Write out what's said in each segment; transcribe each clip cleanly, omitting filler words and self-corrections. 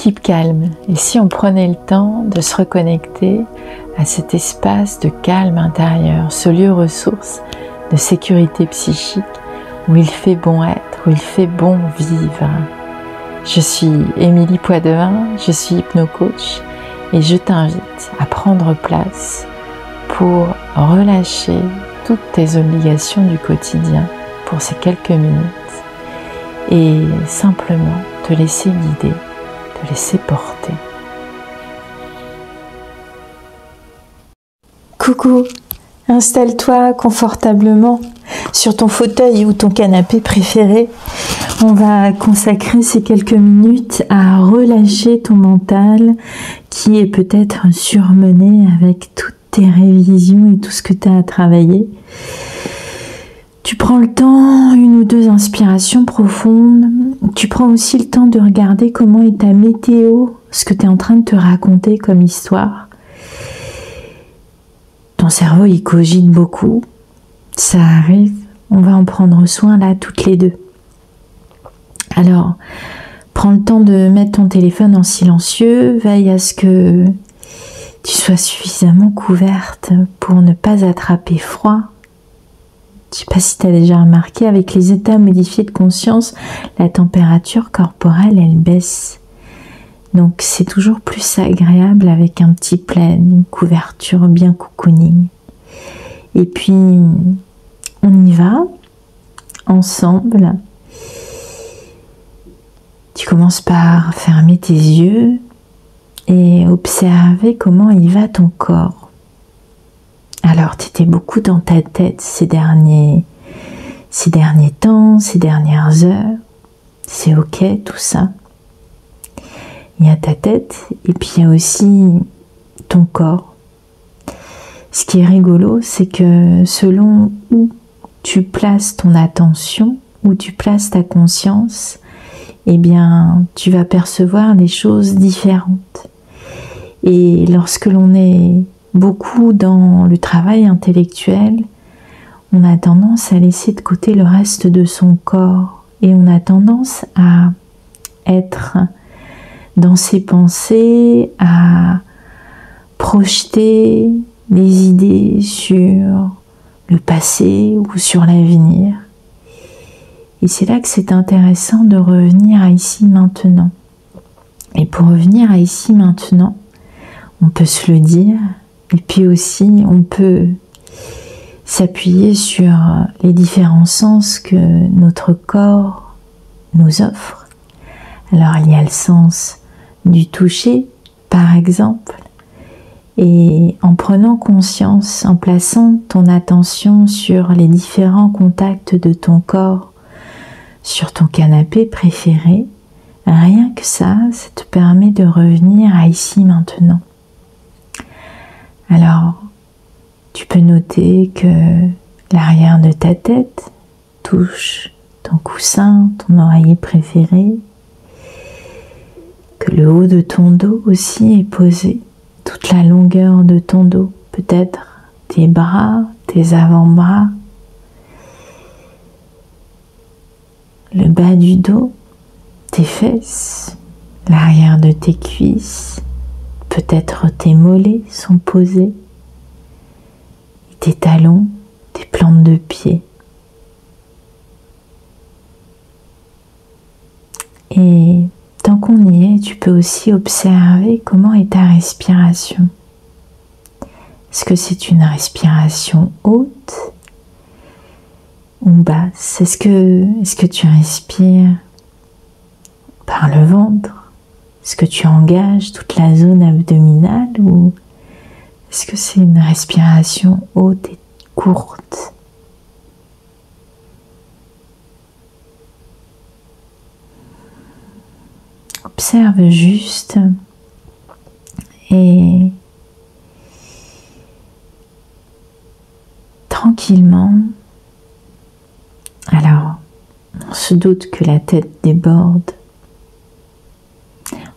keep calme. Et si on prenait le temps de se reconnecter à cet espace de calme intérieur, ce lieu ressource de sécurité psychique où il fait bon être, où il fait bon vivre. Je suis Émilie Poidevin, je suis hypnocoach et je t'invite à prendre place pour relâcher toutes tes obligations du quotidien pour ces quelques minutes et simplement te laisser guider, te laisser porter. Coucou, installe-toi confortablement sur ton fauteuil ou ton canapé préféré. On va consacrer ces quelques minutes à relâcher ton mental qui est peut-être surmené avec toutes tes révisions et tout ce que tu as à travailler. Tu prends le temps, une ou deux inspirations profondes. Tu prends aussi le temps de regarder comment est ta météo, ce que tu es en train de te raconter comme histoire. Ton cerveau, il cogite beaucoup. Ça arrive, on va en prendre soin là, toutes les deux. Alors, prends le temps de mettre ton téléphone en silencieux, veille à ce que tu sois suffisamment couverte pour ne pas attraper froid. Je ne sais pas si tu as déjà remarqué, avec les états modifiés de conscience, la température corporelle, elle baisse. Donc, c'est toujours plus agréable avec un petit plaid, une couverture bien cocooning. Et puis, on y va, ensemble. Tu commences par fermer tes yeux et observer comment il va ton corps. Alors, tu étais beaucoup dans ta tête ces derniers temps, ces dernières heures. C'est ok tout ça. Il y a ta tête et puis il y a aussi ton corps. Ce qui est rigolo, c'est que selon où tu places ton attention, où tu places ta conscience, eh bien, tu vas percevoir des choses différentes. Et lorsque l'on est beaucoup dans le travail intellectuel, on a tendance à laisser de côté le reste de son corps et on a tendance à être dans ses pensées, à projeter des idées sur le passé ou sur l'avenir. Et c'est là que c'est intéressant de revenir à ici maintenant. Et pour revenir à ici maintenant, on peut se le dire, et puis aussi on peut s'appuyer sur les différents sens que notre corps nous offre. Alors il y a le sens du toucher, par exemple, et en prenant conscience, en plaçant ton attention sur les différents contacts de ton corps, sur ton canapé préféré, rien que ça te permet de revenir à ici maintenant. Alors, tu peux noter que l'arrière de ta tête touche ton coussin, ton oreiller préféré, que le haut de ton dos aussi est posé, toute la longueur de ton dos, peut-être tes bras, tes avant-bras, le bas du dos, tes fesses, l'arrière de tes cuisses, peut-être tes mollets sont posés, et tes talons, tes plantes de pied. Et tant qu'on y est, tu peux aussi observer comment est ta respiration. Est-ce que c'est une respiration haute ou basse? Est-ce que tu respires par le ventre? Est-ce que tu engages toute la zone abdominale ou est-ce que c'est une respiration haute et courte? Observe juste et tranquillement. Alors, on se doute que la tête déborde.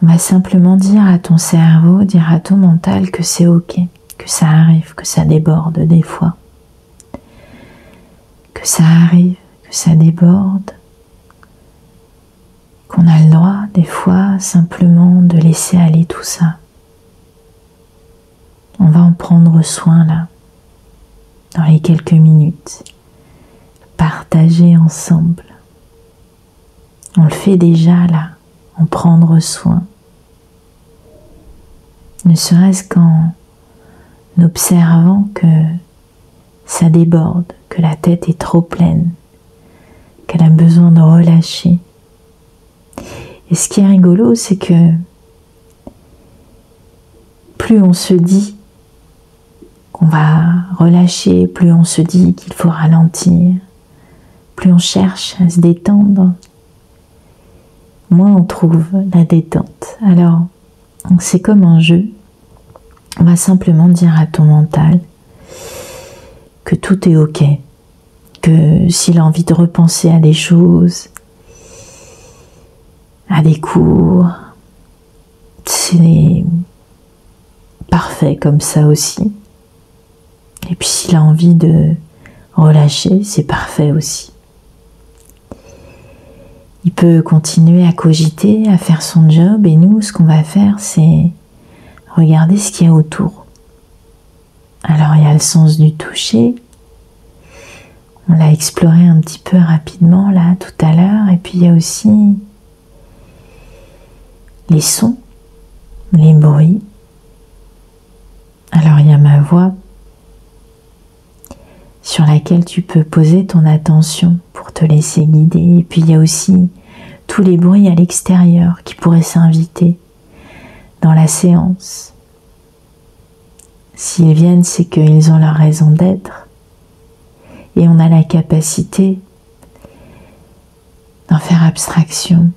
On va simplement dire à ton cerveau, dire à ton mental que c'est ok, que ça arrive, que ça déborde des fois. Que ça arrive, que ça déborde. qu'on a le droit des fois simplement de laisser aller tout ça. On va en prendre soin là, dans les quelques minutes, partager ensemble. On le fait déjà là, en prendre soin. Ne serait-ce qu'en observant que ça déborde, que la tête est trop pleine, qu'elle a besoin de relâcher. Et ce qui est rigolo, c'est que plus on se dit qu'on va relâcher, plus on se dit qu'il faut ralentir, plus on cherche à se détendre, moins on trouve la détente. Alors, c'est comme un jeu. On va simplement dire à ton mental que tout est ok, que s'il a envie de repenser à des choses, à des cours, c'est parfait comme ça aussi. Et puis s'il a envie de relâcher, c'est parfait aussi. Il peut continuer à cogiter, à faire son job, et nous, ce qu'on va faire, c'est regarder ce qu'il y a autour. Alors, il y a le sens du toucher. On l'a exploré un petit peu rapidement, là, tout à l'heure. Et puis, il y a aussi les sons, les bruits. Alors, il y a ma voix sur laquelle tu peux poser ton attention pour te laisser guider. Et puis, il y a aussi tous les bruits à l'extérieur qui pourraient s'inviter dans la séance. S'ils viennent, c'est qu'ils ont leur raison d'être. Et on a la capacité d'en faire abstraction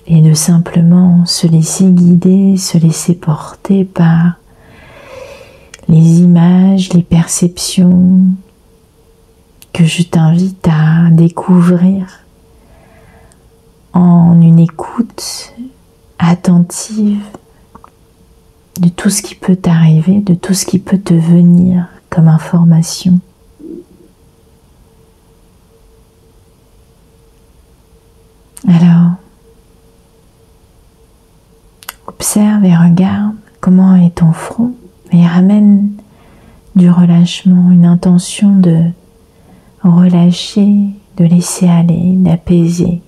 et de simplement se laisser guider, se laisser porter par les images, les perceptions que je t'invite à découvrir en une écoute attentive de tout ce qui peut t'arriver, de tout ce qui peut te venir comme information. Alors, observe et regarde comment est ton front et ramène du relâchement, une intention de relâcher, de laisser aller, d'apaiser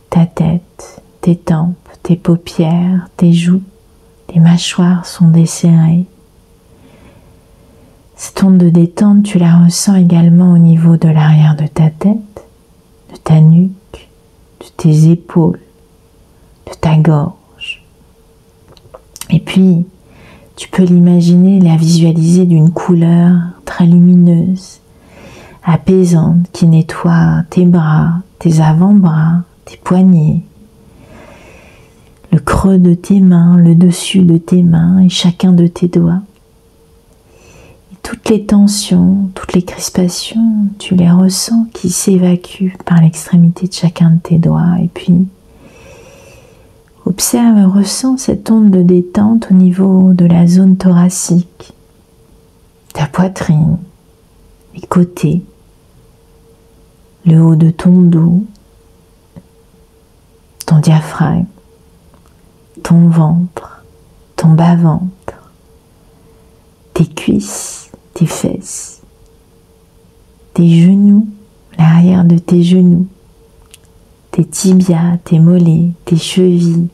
ta tête, tes tempes, tes paupières, tes joues, tes mâchoires sont desserrées. Cette onde de détente, tu la ressens également au niveau de l'arrière de ta tête, de ta nuque, de tes épaules, de ta gorge. Et puis, tu peux l'imaginer, la visualiser d'une couleur très lumineuse, apaisante, qui nettoie tes bras, tes avant-bras, tes poignets, le creux de tes mains, le dessus de tes mains et chacun de tes doigts. Et toutes les tensions, toutes les crispations, tu les ressens qui s'évacuent par l'extrémité de chacun de tes doigts. Et puis, observe et ressens cette onde de détente au niveau de la zone thoracique, ta poitrine, les côtés, le haut de ton dos, ton diaphragme, ton ventre, ton bas-ventre, tes cuisses, tes fesses, tes genoux, l'arrière de tes genoux, tes tibias, tes mollets, tes chevilles,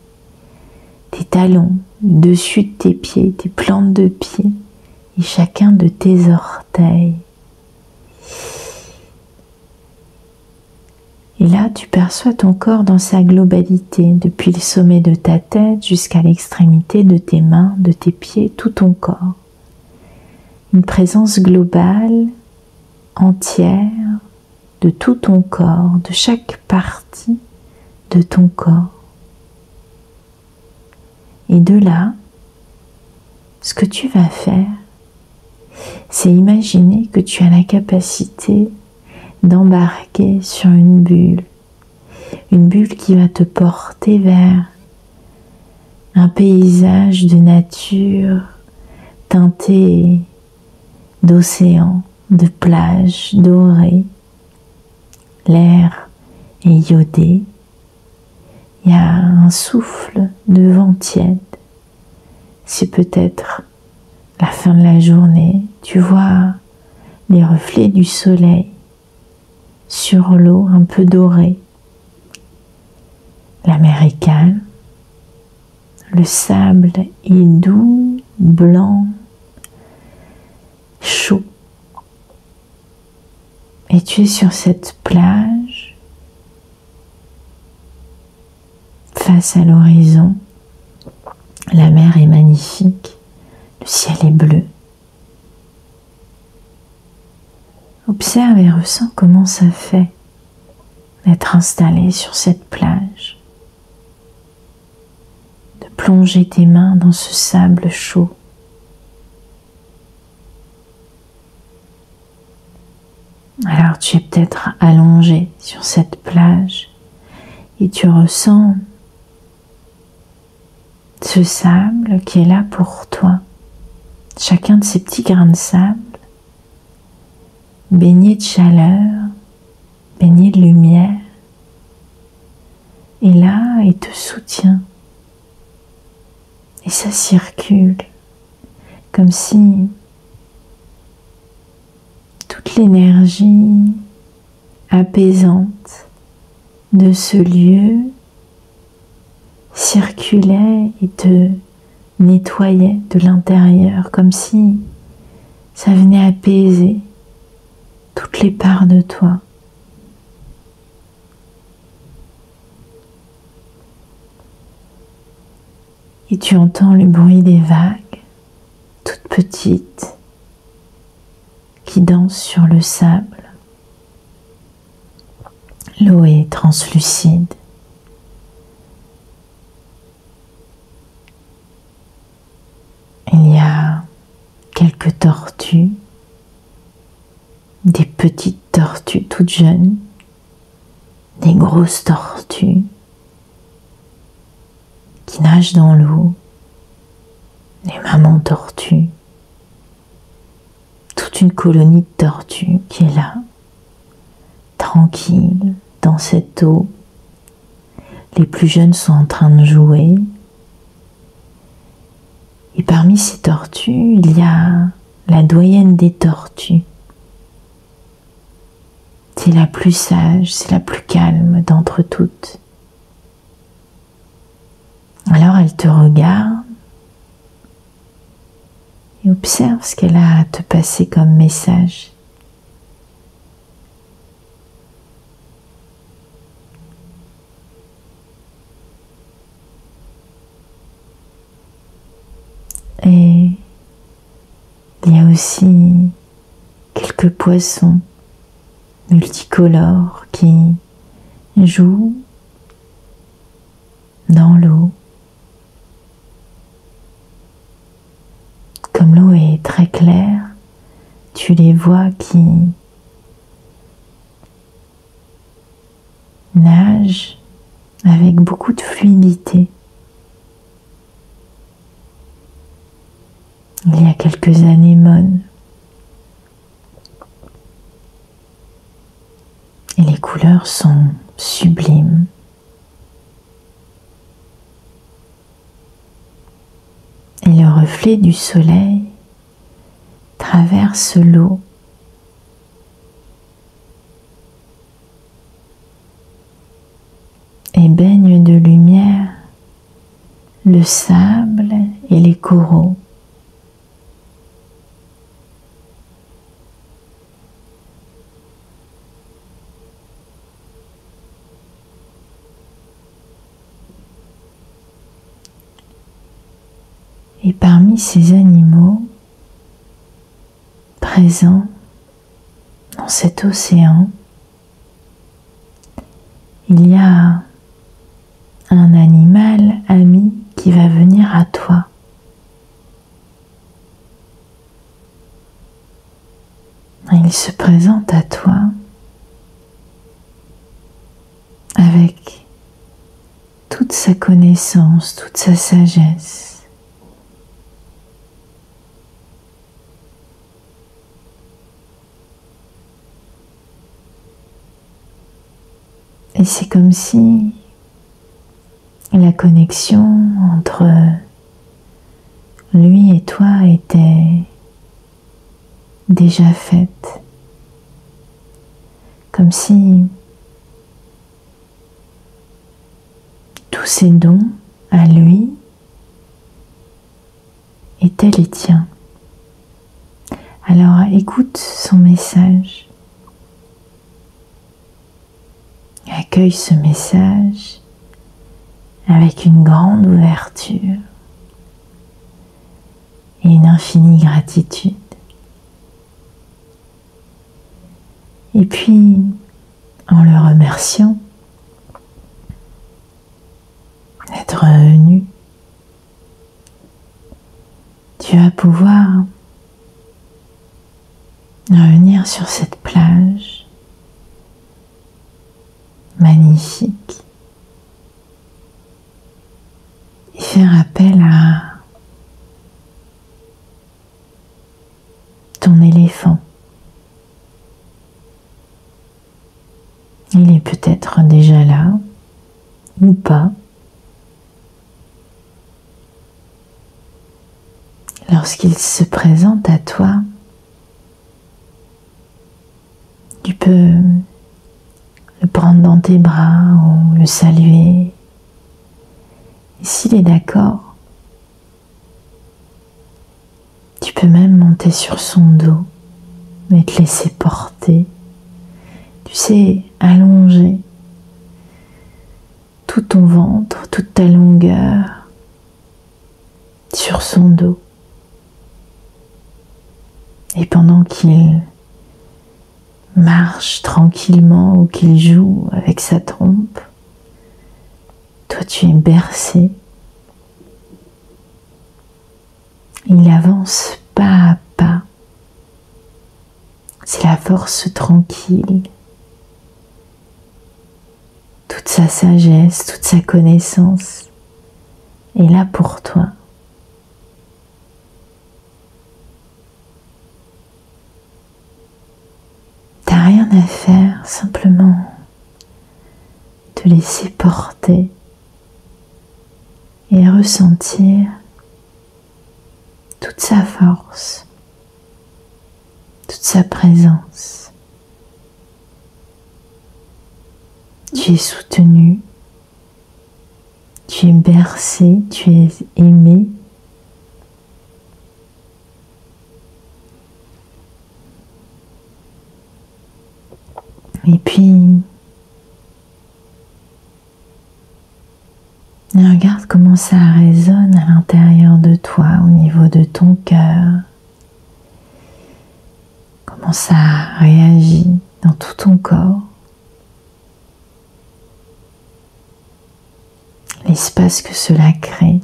tes talons, le dessus de tes pieds, tes plantes de pied et chacun de tes orteils. Et là, tu perçois ton corps dans sa globalité, depuis le sommet de ta tête jusqu'à l'extrémité de tes mains, de tes pieds, tout ton corps. Une présence globale, entière, de tout ton corps, de chaque partie de ton corps. Et de là, ce que tu vas faire, c'est imaginer que tu as la capacité d'embarquer sur une bulle qui va te porter vers un paysage de nature teinté d'océan, de plages dorées. L'air est iodé, il y a un souffle de vent tiède. C'est peut-être la fin de la journée. Tu vois les reflets du soleil sur l'eau un peu dorée. La mer est calme. Le sable est doux, blanc, chaud. Et tu es sur cette plage, face à l'horizon. La mer est magnifique, le ciel est bleu. Observe et ressens comment ça fait d'être installé sur cette plage, de plonger tes mains dans ce sable chaud. Alors tu es peut-être allongé sur cette plage et tu ressens ce sable qui est là pour toi. Chacun de ces petits grains de sable, baigné de chaleur, baigné de lumière, est là et te soutient. Et ça circule comme si toute l'énergie apaisante de ce lieu circulait et te nettoyait de l'intérieur, comme si ça venait apaiser toutes les parts de toi. Et tu entends le bruit des vagues, toutes petites, qui dansent sur le sable. L'eau est translucide. Il y a quelques tortues, des petites tortues toutes jeunes, des grosses tortues qui nagent dans l'eau, des mamans tortues, toute une colonie de tortues qui est là, tranquille dans cette eau. Les plus jeunes sont en train de jouer. Et parmi ces tortues, il y a la doyenne des tortues. C'est la plus sage, c'est la plus calme d'entre toutes. Alors elle te regarde et observe ce qu'elle a à te passer comme message. Et il y a aussi quelques poissons multicolores qui jouent dans l'eau. Comme l'eau est très claire, tu les vois qui nagent avec beaucoup de fluidité. Il y a quelques anémones. Et les couleurs sont sublimes. Et le reflet du soleil traverse l'eau. Et baigne de lumière le sable et les coraux. Et parmi ces animaux présents dans cet océan, il y a un animal ami qui va venir à toi. Il se présente à toi avec toute sa connaissance, toute sa sagesse. Et c'est comme si la connexion entre lui et toi était déjà faite, comme si tous ses dons à lui étaient les tiens. Alors écoute son message, accueille ce message avec une grande ouverture et une infinie gratitude. Et puis, en le remerciant d'être venu, tu vas pouvoir revenir sur cette plage magnifique et faire appel à ton éléphant. Il est peut-être déjà là ou pas. Lorsqu'il se présente à toi, tu peux le prendre dans tes bras ou le saluer. Et s'il est d'accord, tu peux même monter sur son dos et te laisser porter. Tu sais, allonger tout ton ventre, toute ta longueur sur son dos. Et pendant qu'il marche tranquillement ou qu'il joue avec sa trompe, toi tu es bercé. Il avance pas à pas. C'est la force tranquille. Toute sa sagesse, toute sa connaissance est là pour toi. T'as rien à faire, simplement te laisser porter et ressentir toute sa force, toute sa présence. Tu es soutenu, tu es bercé, tu es aimé. Et puis, regarde comment ça résonne à l'intérieur de toi, au niveau de ton cœur. Comment ça réagit dans tout ton corps. L'espace que cela crée.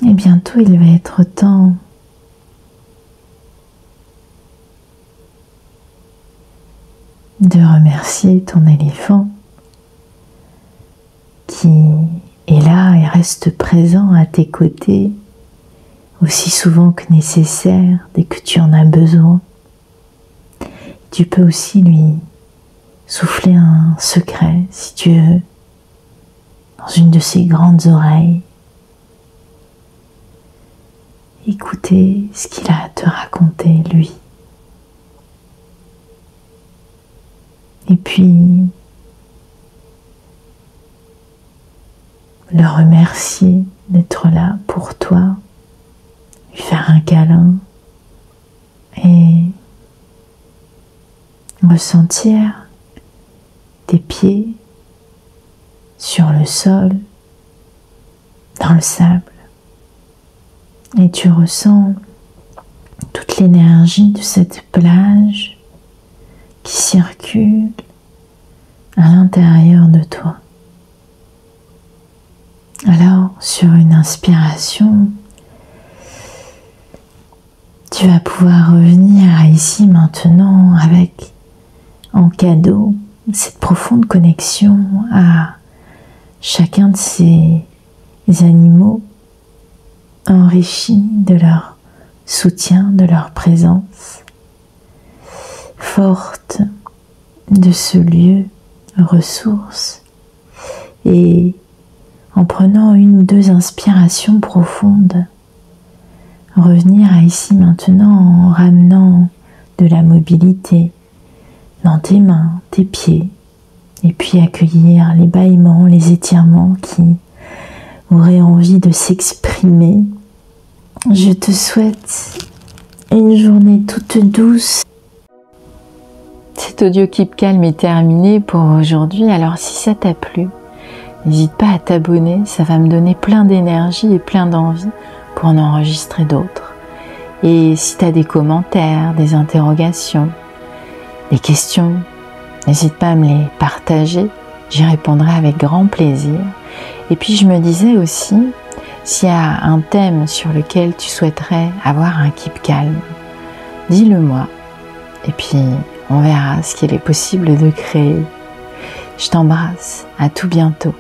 Et bientôt, il va être temps de remercier ton éléphant qui est là et reste présent à tes côtés aussi souvent que nécessaire dès que tu en as besoin. Tu peux aussi lui souffler un secret si tu veux dans une de ses grandes oreilles. Écoutez ce qu'il a à te raconter, lui. Et puis, le remercier d'être là pour toi, lui faire un câlin et ressentir tes pieds sur le sol, dans le sable. Et tu ressens toute l'énergie de cette plage qui circule à l'intérieur de toi. Alors, sur une inspiration, tu vas pouvoir revenir à ici maintenant avec en cadeau cette profonde connexion à chacun de ces animaux enrichis de leur soutien de leur présence, forte de ce lieu ressource, et en prenant une ou deux inspirations profondes, revenir à ici maintenant en ramenant de la mobilité dans tes mains, tes pieds, et puis accueillir les bâillements, les étirements qui auraient envie de s'exprimer. Je te souhaite une journée toute douce. Cet audio Keep Calm est terminé pour aujourd'hui. Alors si ça t'a plu, n'hésite pas à t'abonner, ça va me donner plein d'énergie et plein d'envie pour en enregistrer d'autres. Et si tu as des commentaires, des interrogations, des questions, n'hésite pas à me les partager, j'y répondrai avec grand plaisir. Et puis je me disais aussi, s'il y a un thème sur lequel tu souhaiterais avoir un Keep Calm, dis-le moi. Et puis on verra ce qu'il est possible de créer. Je t'embrasse, à tout bientôt.